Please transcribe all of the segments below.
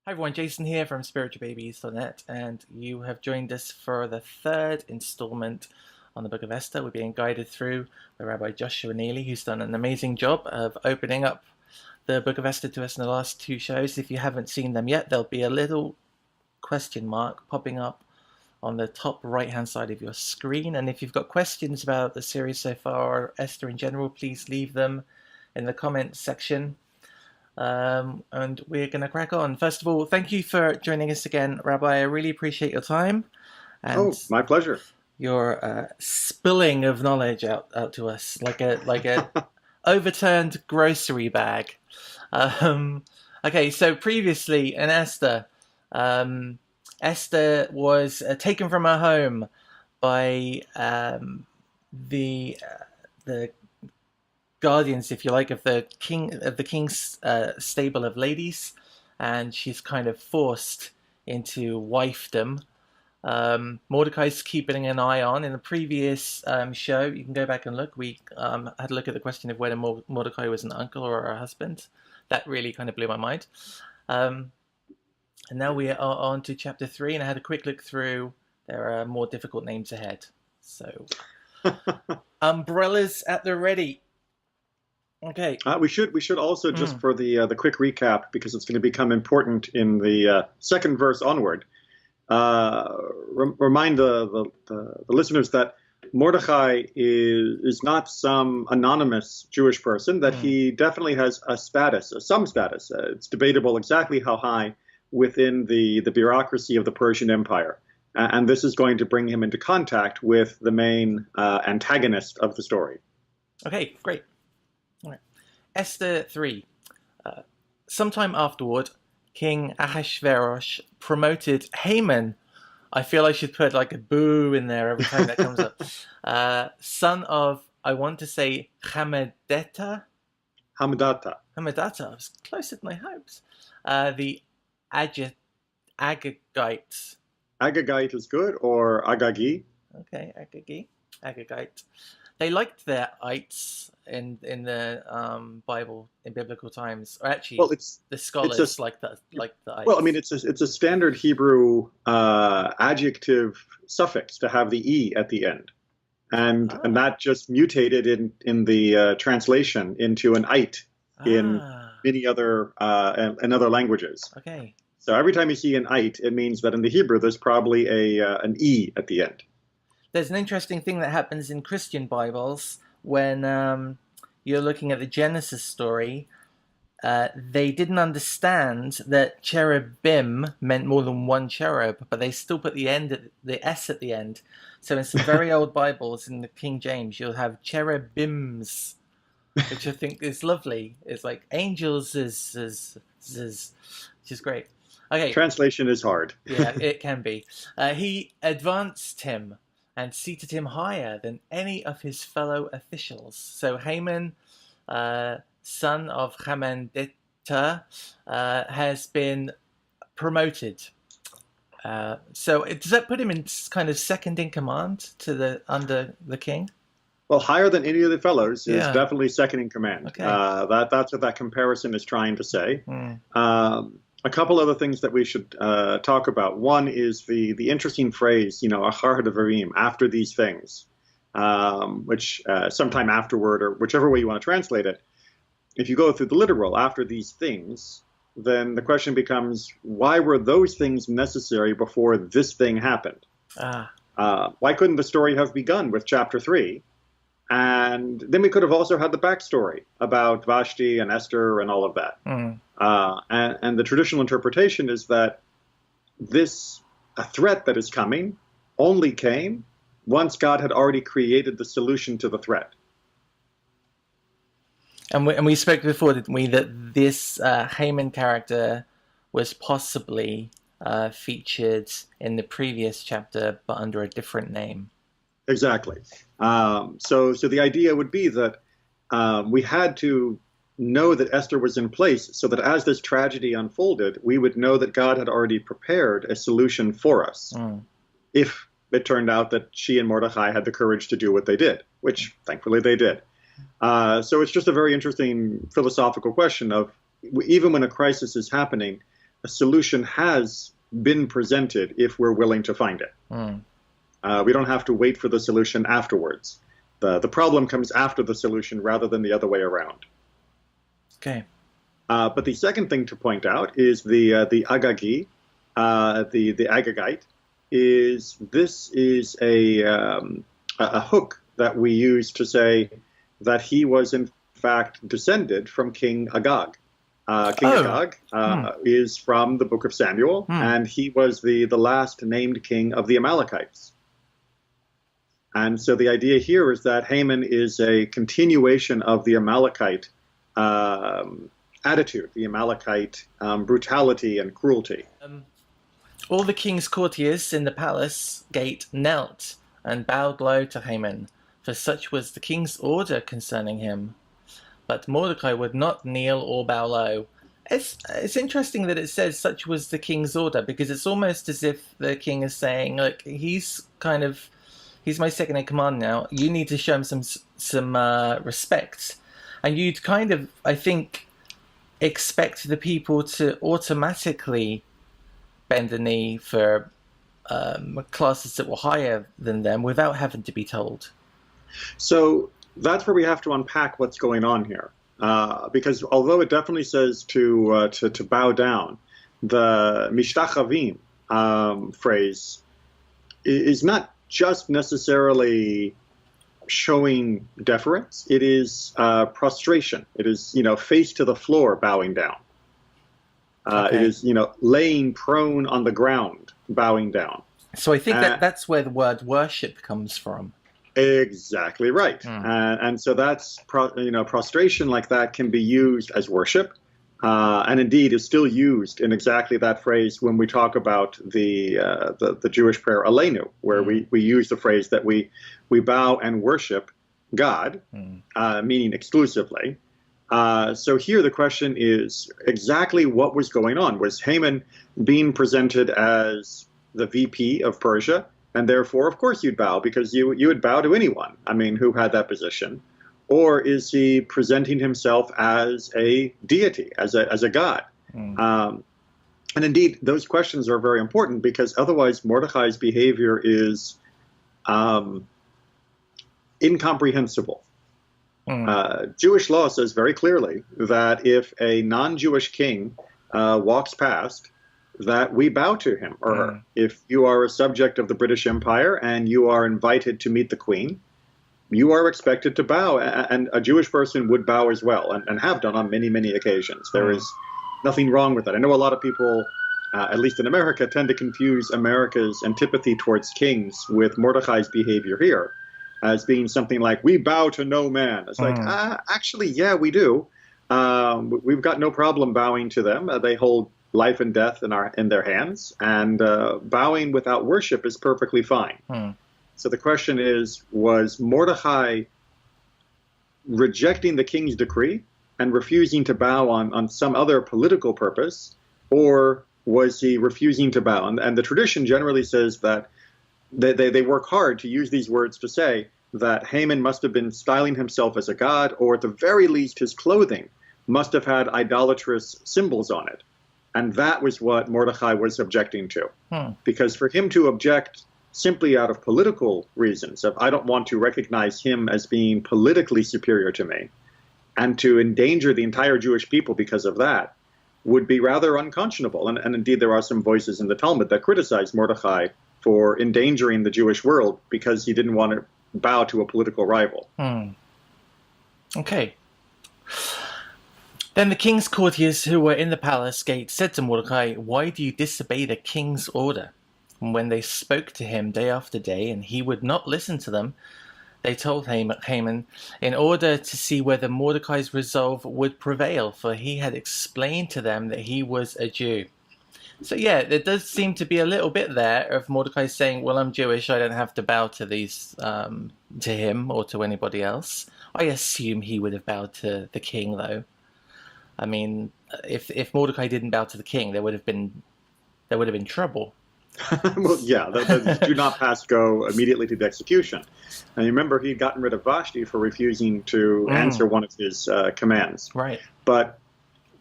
Hi everyone, Jason here from Spiritualbabies.net, and you have joined us for the third installment on the Book of Esther. We're being guided through by Rabbi Joshua Neely, who's done an amazing job of opening up the Book of Esther to us in the last two shows. If you haven't seen them yet, there'll be a little question mark popping up on the top right-hand side of your screen. And if you've got questions about the series so far, or Esther in general, please leave them in the comments section. And we're going to crack on. First of all, thank you for joining us again, Rabbi. I really appreciate your time and my pleasure. Your spilling of knowledge out to us like a overturned grocery bag. Okay, so previously in Esther, Esther was taken from her home by the guardians, if you like, of the king's stable of ladies, and she's kind of forced into wifedom. Mordecai's keeping an eye on. In the previous show, you can go back and look. We had a look at the question of whether Mordecai was an uncle or a husband. That really kind of blew my mind. And now we are on to chapter 3, and I had a quick look through. There are more difficult names ahead. So, umbrellas at the ready. Okay. We should also, just for the quick recap, because it's going to become important in the second verse onward, remind the listeners that Mordecai is not some anonymous Jewish person, that he definitely has some status. It's debatable exactly how high within the bureaucracy of the Persian Empire. And this is going to bring him into contact with the main antagonist of the story. Okay, great. All right. Esther 3. Sometime afterward, King Ahasuerus promoted Haman. I feel I should put like a boo in there every time that comes up. Son of, I want to say, Hamedata. Hamedata. I was closer than I hoped. The Agagite. Agagite is good, or Agagi. Okay, Agagite. They liked their ites in the Bible in biblical times. Or actually, well, the scholars like the ites. Well, I mean, it's a standard Hebrew adjective suffix to have the e at the end, and that just mutated in the translation into an ite in many other languages. Okay. So every time you see an ite, it means that in the Hebrew there's probably an e at the end. There's an interesting thing that happens in Christian Bibles when you're looking at the Genesis story. They didn't understand that cherubim meant more than one cherub, but they still put the S at the end. So in some very old Bibles, in the King James, you'll have cherubims, which I think is lovely. It's like angels, which is great. Okay. Translation is hard. Yeah, it can be. He advanced him and seated him higher than any of his fellow officials. So Haman, son of Hamedata, has been promoted. So does that put him in kind of second in command under the king? Well, higher than any of the fellows is definitely second in command. Okay. That's what that comparison is trying to say. A couple other things that we should talk about. One is the interesting phrase, achar hadavarim, after these things, which sometime afterward, or whichever way you want to translate it. If you go through the literal, after these things, then the question becomes, why were those things necessary before this thing happened? Why couldn't the story have begun with chapter 3? And then we could have also had the backstory about Vashti and Esther and all of that. And the traditional interpretation is that a threat that is coming only came once God had already created the solution to the threat. And we spoke before, didn't we, that this Haman character was possibly featured in the previous chapter, but under a different name. Exactly. So the idea would be that we had to know that Esther was in place so that as this tragedy unfolded, we would know that God had already prepared a solution for us. If it turned out that she and Mordecai had the courage to do what they did, which thankfully they did. So it's just a very interesting philosophical question of, even when a crisis is happening, a solution has been presented if we're willing to find it. We don't have to wait for the solution afterwards. The problem comes after the solution rather than the other way around. Okay. But the second thing to point out is the Agagi, the Agagite, this is a hook that we use to say that he was in fact descended from King Agag. Agag is from the Book of Samuel, and he was the last named king of the Amalekites. And so the idea here is that Haman is a continuation of the Amalekite attitude, the Amalekite brutality and cruelty. All the king's courtiers in the palace gate knelt and bowed low to Haman, for such was the king's order concerning him. But Mordecai would not kneel or bow low. It's interesting that it says such was the king's order, because it's almost as if the king is saying, look, he's my second in command now. You need to show him some respect. And you'd kind of, I think, expect the people to automatically bend the knee for classes that were higher than them without having to be told. So that's where we have to unpack what's going on here. Because although it definitely says to bow down, the mishtachavim phrase is not just necessarily showing deference. It is prostration. It is, face to the floor, bowing down. It is, laying prone on the ground, bowing down. So I think that's where the word worship comes from. Exactly right. And so that's, prostration like that can be used as worship. And indeed is still used in exactly that phrase when we talk about the Jewish prayer Aleinu, where we use the phrase that we bow and worship God, meaning exclusively. So here the question is exactly what was going on. Was Haman being presented as the VP of Persia, and therefore, of course, you'd bow because you would bow to anyone, who had that position? Or is he presenting himself as a deity, as a god? And indeed, those questions are very important because otherwise Mordecai's behavior is incomprehensible. Jewish law says very clearly that if a non-Jewish king walks past, that we bow to him or her. If you are a subject of the British Empire and you are invited to meet the Queen, you are expected to bow, and a Jewish person would bow as well, and have done on many, many occasions. There is nothing wrong with that. I know a lot of people, at least in America, tend to confuse America's antipathy towards kings with Mordecai's behavior here as being something like, we bow to no man. It's like, actually, yeah, we do. We've got no problem bowing to them. They hold life and death in their hands, and bowing without worship is perfectly fine. So the question is, was Mordecai rejecting the king's decree and refusing to bow on some other political purpose, or was he refusing to bow? And the tradition generally says that they work hard to use these words to say that Haman must have been styling himself as a god, or at the very least his clothing must have had idolatrous symbols on it. And that was what Mordecai was objecting to. Because for him to object simply out of political reasons, of I don't want to recognize him as being politically superior to me, and to endanger the entire Jewish people because of that, would be rather unconscionable. And indeed, there are some voices in the Talmud that criticize Mordecai for endangering the Jewish world because he didn't want to bow to a political rival. Okay. Then the king's courtiers who were in the palace gate said to Mordecai, why do you disobey the king's order? And when they spoke to him day after day, and he would not listen to them, they told Haman in order to see whether Mordecai's resolve would prevail, for he had explained to them that he was a Jew. So yeah, there does seem to be a little bit there of Mordecai saying, well, I'm Jewish, I don't have to bow to these, to him or to anybody else. I assume he would have bowed to the king, though. I mean, if Mordecai didn't bow to the king, there would have been trouble. Well, yeah, the do not pass go immediately to the execution. And remember, he'd gotten rid of Vashti for refusing to answer one of his commands. Right. But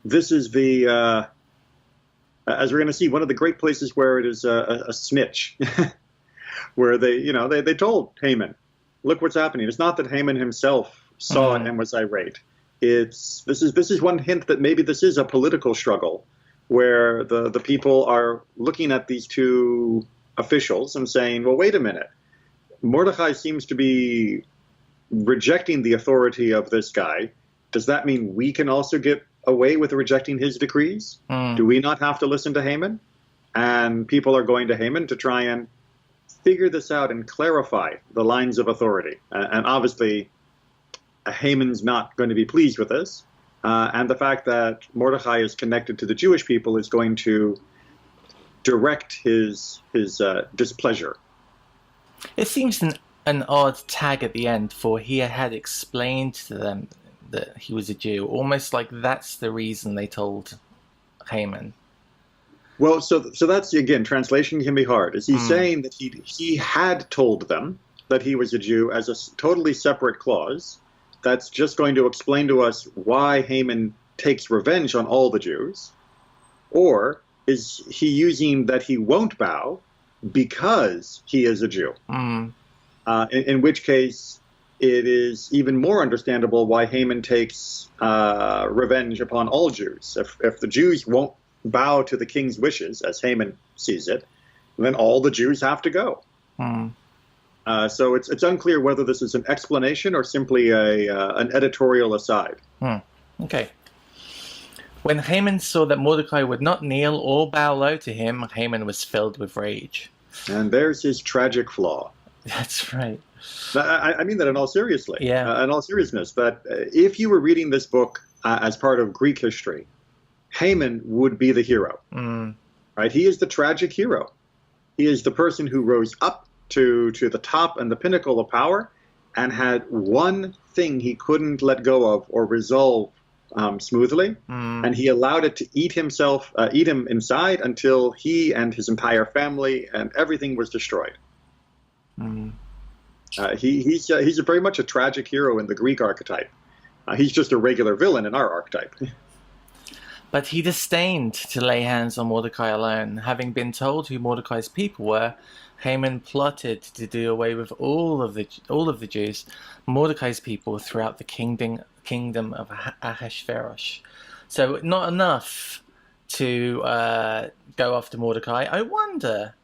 this is the As we're going to see, one of the great places where it is a snitch, where they told Haman, look what's happening. It's not that Haman himself saw it and was irate. This is one hint that maybe this is a political struggle, where the people are looking at these two officials and saying, well, wait a minute. Mordecai seems to be rejecting the authority of this guy. Does that mean we can also get away with rejecting his decrees? Do we not have to listen to Haman? And people are going to Haman to try and figure this out and clarify the lines of authority. And obviously, Haman's not going to be pleased with this. And the fact that Mordecai is connected to the Jewish people is going to direct his displeasure. It seems an odd tag at the end, for he had explained to them that he was a Jew, almost like that's the reason they told Haman. Well, so that's, again, translation can be hard. Is he saying that he had told them that he was a Jew as a totally separate clause that's just going to explain to us why Haman takes revenge on all the Jews? Or is he using that he won't bow because he is a Jew? In which case, it is even more understandable why Haman takes revenge upon all Jews. If the Jews won't bow to the king's wishes, as Haman sees it, then all the Jews have to go. So it's unclear whether this is an explanation or simply an editorial aside. Okay. When Haman saw that Mordecai would not kneel or bow low to him, Haman was filled with rage. And there's his tragic flaw. That's right. I mean that in all seriousness. Yeah. In all seriousness, that if you were reading this book as part of Greek history, Haman would be the hero. Right? He is the tragic hero. He is the person who rose up to the top and the pinnacle of power and had one thing he couldn't let go of or resolve smoothly, and he allowed it to eat him inside until he and his entire family and everything was destroyed. He's very much a tragic hero in the Greek archetype. He's just a regular villain in our archetype. But he disdained to lay hands on Mordecai alone. Having been told who Mordecai's people were, Haman plotted to do away with all of the Jews, Mordecai's people, throughout the kingdom of Ahasuerus. So not enough to go after Mordecai. I wonder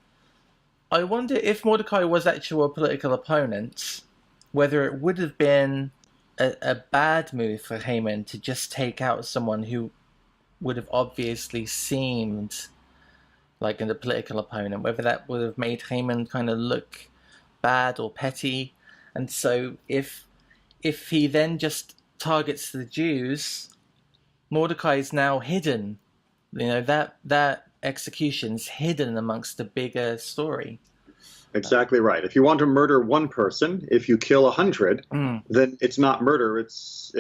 if Mordecai was actually a political opponent, whether it would have been a bad move for Haman to just take out someone who would have obviously seemed like a political opponent, whether that would have made Haman kind of look bad or petty. And so if he then just targets the Jews, Mordecai is now hidden. That execution's hidden amongst the bigger story. Exactly right. If you want to murder one person, if you kill 100, then it's not murder. It's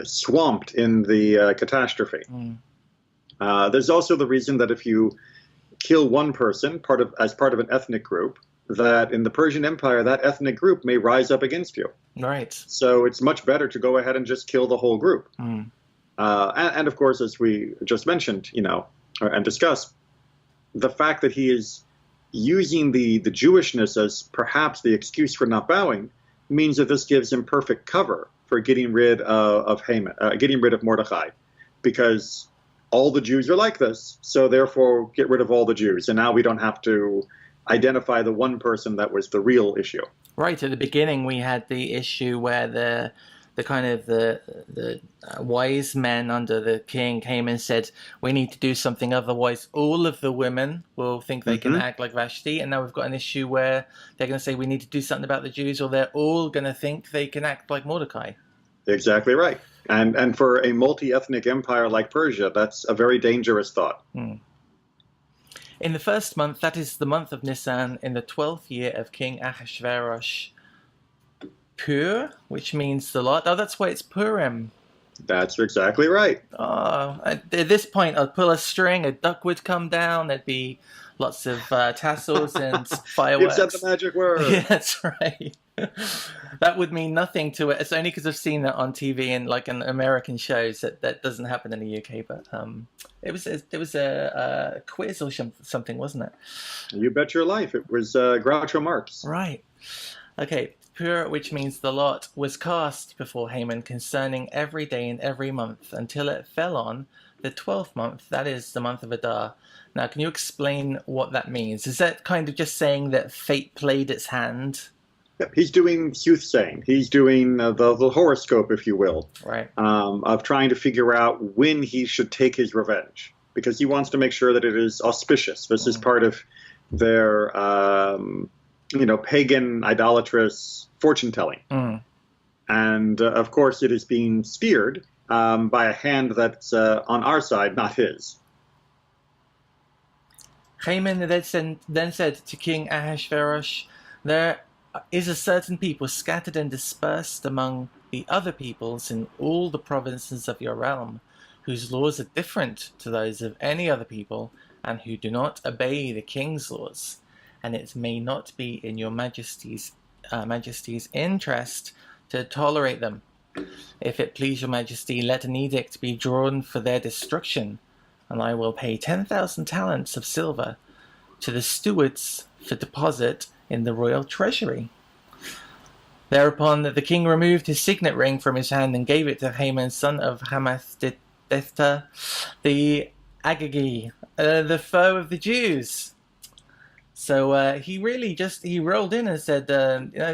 swamped in the catastrophe. There's also the reason that if you kill one person as part of an ethnic group, that in the Persian Empire, that ethnic group may rise up against you. Right. So it's much better to go ahead and just kill the whole group. And of course, as we just mentioned, and discussed, the fact that he is using the Jewishness as perhaps the excuse for not bowing means that this gives him perfect cover for getting rid of Haman, getting rid of Mordecai, because all the Jews are like this, so therefore get rid of all the Jews, and now we don't have to identify the one person that was the real issue. Right, at the beginning we had the issue where the wise men under the king came and said, we need to do something, otherwise all of the women will think they can act like Vashti. And now we've got an issue where they're going to say we need to do something about the Jews, or they're all going to think they can act like Mordecai. Exactly right. And for a multi-ethnic empire like Persia, that's a very dangerous thought. In the first month, that is the month of Nisan, in the 12th year of King Ahasuerus, Pur, which means the lot. Oh, that's why it's Purim. That's exactly right. Oh, at this point, I'd pull a string, a duck would come down, there'd be lots of tassels and You've said the fireworks. magic Yeah, word. that's right. That would mean nothing to it. It's only because I've seen that on TV and like in American shows that doesn't happen in the UK. But it was a quiz or something, wasn't it? You bet your life. It was Groucho Marx. Right. Okay. Pur, which means the lot, was cast before Haman concerning every day and every month until it fell on the 12th month, that is the month of Adar. Now, can you explain what that means? Is that kind of just saying that fate played its hand? Yep, he's doing soothsaying. He's doing the horoscope, if you will, Right. of trying to figure out when he should take his revenge, because he wants to make sure that it is auspicious. This is part of their, pagan, idolatrous fortune telling. And of course, it is being steered by a hand that's on our side, not his. Haman then said to King Ahasuerus, "There is a certain people scattered and dispersed among the other peoples in all the provinces of your realm, whose laws are different to those of any other people, and who do not obey the king's laws. And it may not be in your majesty's interest to tolerate them. If it please your majesty, let an edict be drawn for their destruction, and I will pay 10,000 talents of silver to the stewards for deposit in the royal treasury." Thereupon the king removed his signet ring from his hand and gave it to Haman, son of Hammedatha, the Agagi, the foe of the Jews. So he rolled in and said,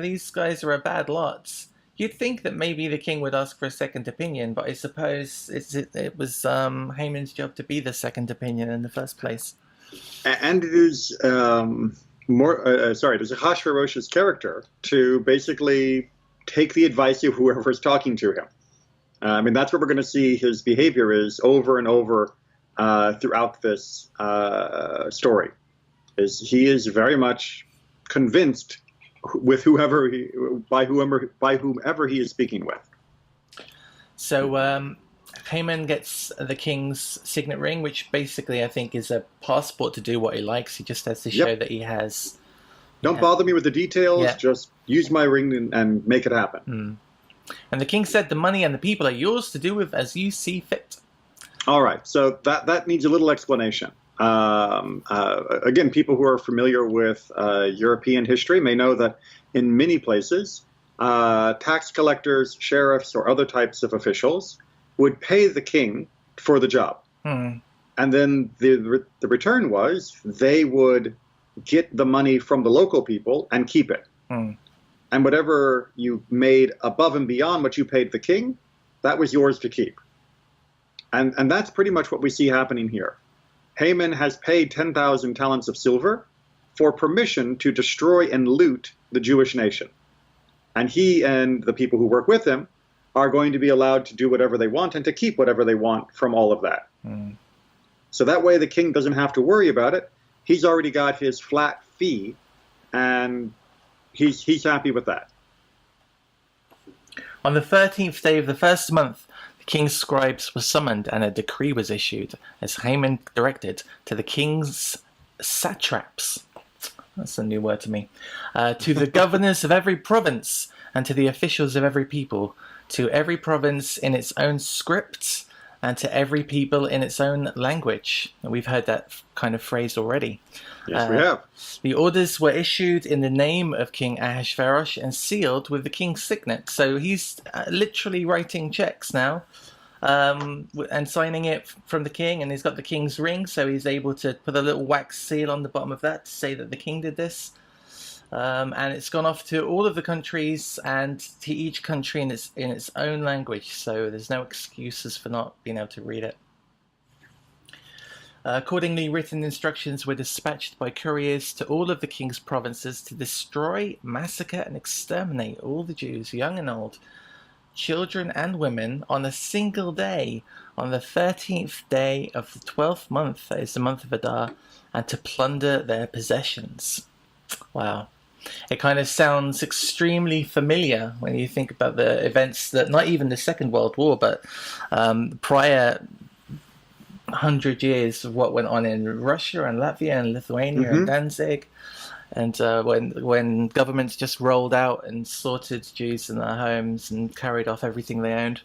these guys are a bad lot. You'd think that maybe the king would ask for a second opinion, but I suppose it was Haman's job to be the second opinion in the first place. And it is it is Ahasuerus' character to basically take the advice of whoever is talking to him. That's what we're going to see his behavior is over and over throughout this story. He is very much convinced with by whomever he is speaking with. So Haman gets the king's signet ring, which basically I think is a passport to do what he likes. He just has to show that he has. Don't bother me with the details. Just use my ring and make it happen. And the king said, "The money and the people are yours to do with as you see fit." All right. So that needs a little explanation. Again, people who are familiar with European history may know that in many places, tax collectors, sheriffs, or other types of officials would pay the king for the job. And then the return was they would get the money from the local people and keep it. And whatever you made above and beyond what you paid the king, that was yours to keep. And that's pretty much what we see happening here. Haman has paid 10,000 talents of silver for permission to destroy and loot the Jewish nation. And he and the people who work with him are going to be allowed to do whatever they want and to keep whatever they want from all of that. So that way the king doesn't have to worry about it. He's already got his flat fee, and he's happy with that. On the 13th day of the first month, the king's scribes were summoned, and a decree was issued, as Haman directed, to the king's satraps. That's a new word to me. To the governors of every province, and to the officials of every people, to every province in its own script, and to every people in its own language. And we've heard that kind of phrase already. Yes, we have. The orders were issued in the name of King Ahasuerus and sealed with the king's signet. So he's literally writing checks now and signing it from the king, and he's got the king's ring, so he's able to put a little wax seal on the bottom of that to say that the king did this. And it's gone off to all of the countries and to each country in its own language, so there's no excuses for not being able to read it. Accordingly, written instructions were dispatched by couriers to all of the king's provinces to destroy, massacre, and exterminate all the Jews, young and old, children and women, on a single day, on the 13th day of the 12th month, that is the month of Adar, and to plunder their possessions. Wow. It kind of sounds extremely familiar when you think about the events that, not even the Second World War, but prior 100 years of what went on in Russia and Latvia and Lithuania and Danzig. And when governments just rolled out and sorted Jews in their homes and carried off everything they owned.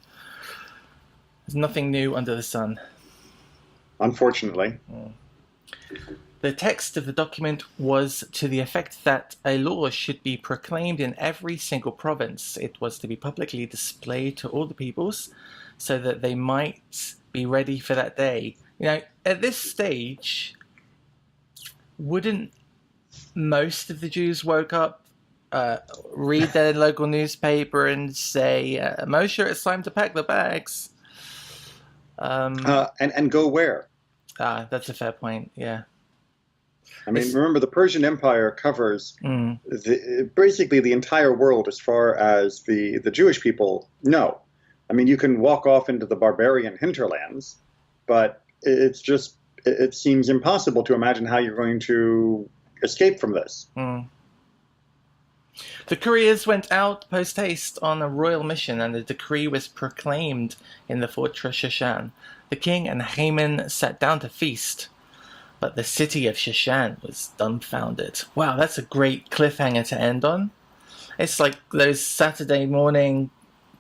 There's nothing new under the sun. Unfortunately. The text of the document was to the effect that a law should be proclaimed in every single province. It was to be publicly displayed to all the peoples so that they might be ready for that day. You know, at this stage, wouldn't most of the Jews woke up, read their local newspaper and say, Moshe, it's time to pack the bags? And go where? That's a fair point, yeah. I mean, remember, the Persian Empire covers basically the entire world as far as the Jewish people know. I mean, you can walk off into the barbarian hinterlands, but it seems impossible to imagine how you're going to escape from this. The couriers went out post-haste on a royal mission, and the decree was proclaimed in the fortress Shushan. The king and Haman sat down to feast, but the city of Shushan was dumbfounded. Wow, that's a great cliffhanger to end on. It's like those Saturday morning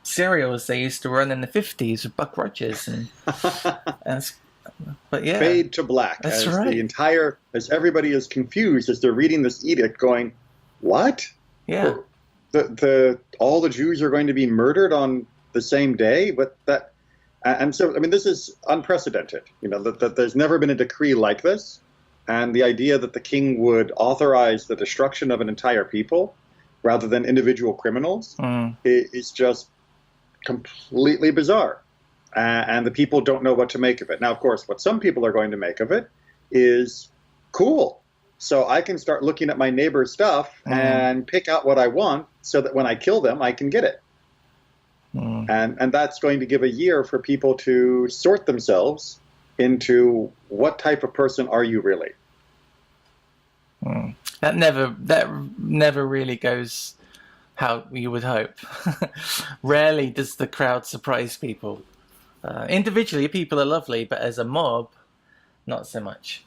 serials they used to run in the 50s with Buck Rogers. But yeah. Fade to black. That's as right. As everybody is confused as they're reading this edict going, what? Yeah. All the Jews are going to be murdered on the same day? And so, I mean, this is unprecedented. You know, that there's never been a decree like this. And the idea that the king would authorize the destruction of an entire people rather than individual criminals is just completely bizarre. And the people don't know what to make of it. Now, of course, what some people are going to make of it is cool. So I can start looking at my neighbor's stuff and pick out what I want so that when I kill them, I can get it. And that's going to give a year for people to sort themselves into what type of person are you really. That never really goes how you would hope. Rarely does the crowd surprise people. Individually, people are lovely, but as a mob, not so much.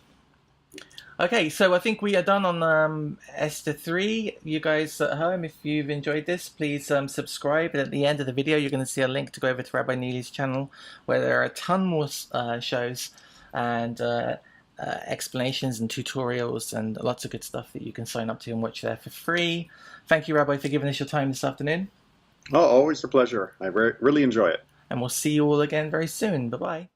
Okay, so I think we are done on Esther 3. You guys at home, if you've enjoyed this, please subscribe. And at the end of the video, you're going to see a link to go over to Rabbi Neely's channel, where there are a ton more shows and explanations and tutorials and lots of good stuff that you can sign up to and watch there for free. Thank you, Rabbi, for giving us your time this afternoon. Oh, always a pleasure. I really enjoy it. And we'll see you all again very soon. Bye-bye.